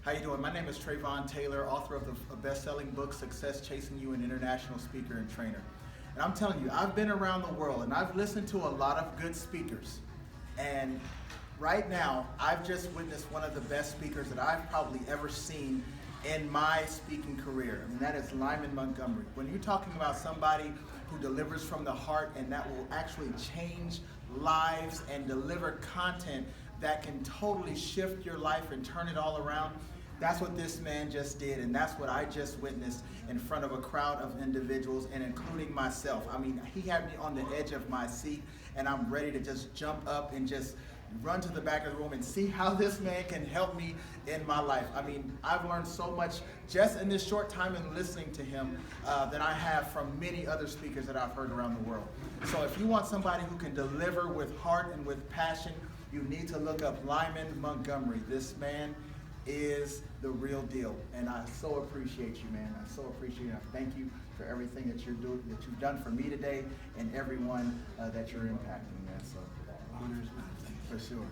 How you doing? My name is Travon Taylor, author of the best-selling book, Success Chasing You, an international speaker and trainer. And I'm telling you, I've been around the world and I've listened to a lot of good speakers. And right now, I've just witnessed one of the best speakers that I've probably ever seen in my speaking career, and that is Lyman Montgomery. When you're talking about somebody who delivers from the heart and that will actually change lives and deliver content that can totally shift your life and turn it all around, that's what this man just did, and that's what I just witnessed in front of a crowd of individuals, and including myself. I mean, he had me on the edge of my seat, and I'm ready to just jump up and just run to the back of the room and see how this man can help me in my life. I mean, I've learned so much just in this short time in listening to him than I have from many other speakers that I've heard around the world. So if you want somebody who can deliver with heart and with passion, you need to look up Lyman Montgomery. This man is the real deal, and I so appreciate you, man. I so appreciate you. I thank you for everything that you've done for me today and everyone that you're impacting, man. So, Honors, man. for sure.